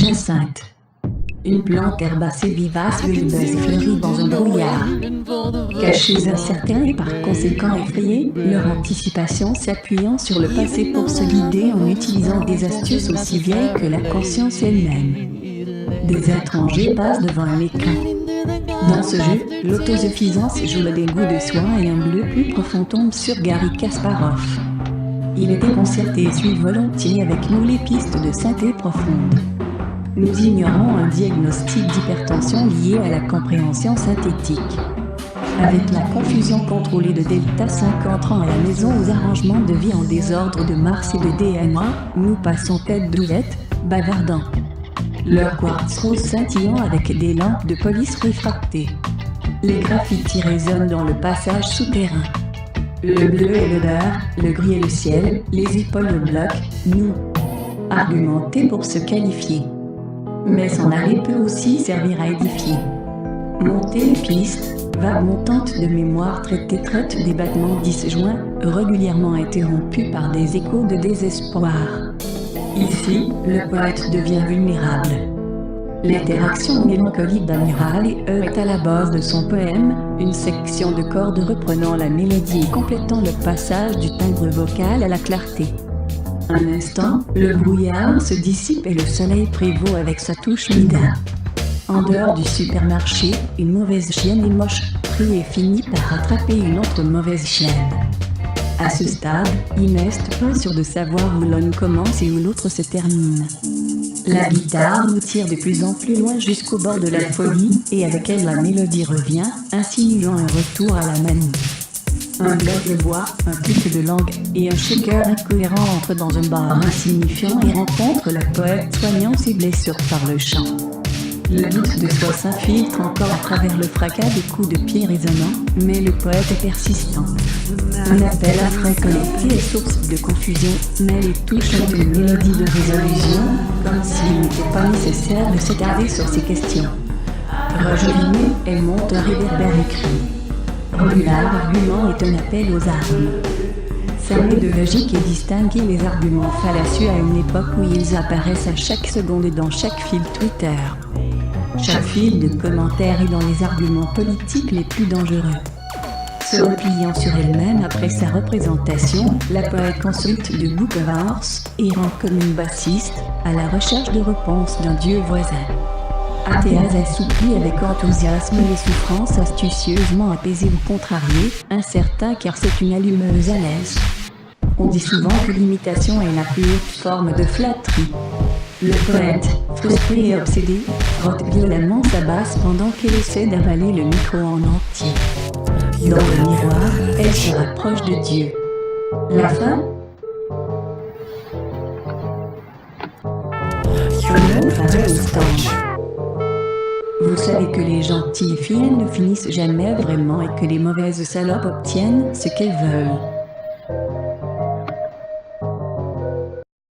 Jacinthe. Une plante herbacée vivace bulbeuse fleurit dans un brouillard. Cachés incertains et par conséquent effrayés, leur anticipation s'appuyant sur le passé pour se guider en utilisant des astuces aussi vieilles que la conscience elle-même. Des étrangers passent devant un écran. Dans ce jeu, l'autosuffisance joue le dégoût de soi et un bleu plus profond tombe sur Garry Kasparov. Il est déconcerté et suit volontiers avec nous les pistes de synthé profonde. Nous ignorons un diagnostic d'hypertension lié à la compréhension synthétique. Avec la confusion contrôlée de Delta 5 entrant à la maison aux arrangements de vie en désordre de Mars et de DNA, nous passons tête d'ouvette, bavardant. Leur quartz rose scintillant avec des lampes de police réfractées. Les graffitis résonnent dans le passage souterrain. Le bleu est l'odeur, le gris est le ciel, les épaules le bloc, nous. Argumenter pour se qualifier. Mais s'en aller peut aussi servir à édifier. Monter les pistes, vague montante de mémoire traite des battements disjoints, régulièrement interrompus par des échos de désespoir. Ici, le poète devient vulnérable. L'interaction mélancolique d'Amiral est à la base de son poème, une section de cordes reprenant la mélodie et complétant le passage du timbre vocal à la clarté. Un instant, le brouillard se dissipe et le soleil prévaut avec sa touche mida. En dehors du supermarché, une mauvaise chienne est moche, prie et finit par attraper une autre mauvaise chienne. À ce stade, il n'est pas sûr de savoir où l'une commence et où l'autre se termine. La guitare nous tire de plus en plus loin jusqu'au bord de la folie, et avec elle la mélodie revient, insinuant un retour à la manie. Un bloc de bois, un pic de langue et un shaker incohérent entrent dans un bar insignifiant et rencontrent le poète soignant ses blessures par le chant. Le doute de soi s'infiltre encore à travers le fracas des coups de pied résonnants, mais le poète est persistant. Un appel à frais connecté est source de confusion, mais les touches ont une mélodie de résolution, comme s'il n'était pas nécessaire de s'attarder sur ces questions. Rejoignée, elle monte un réverbère écrit. L'argument est un appel aux armes. Fermer de logique et distinguer les arguments fallacieux à une époque où ils apparaissent à chaque seconde et dans chaque fil Twitter. Chaque fil de commentaires est dans les arguments politiques les plus dangereux. Se repliant sur elle-même après sa représentation, la poète consulte de Book of Hours, errant comme une bassiste, à la recherche de réponses d'un dieu voisin. Athéase assouplit avec enthousiasme les souffrances astucieusement apaisées ou contrariées, incertain car c'est une allumeuse à l'aise. On dit souvent que l'imitation est la plus haute forme de flatterie. Le poète, frustré et obsédé, frotte violemment sa basse pendant qu'elle essaie d'avaler le micro en entier. Dans le miroir, elle se rapproche de Dieu. La fin? Un mot paraît au stange. Vous savez que les gentils filles ne finissent jamais vraiment et que les mauvaises salopes obtiennent ce qu'elles veulent.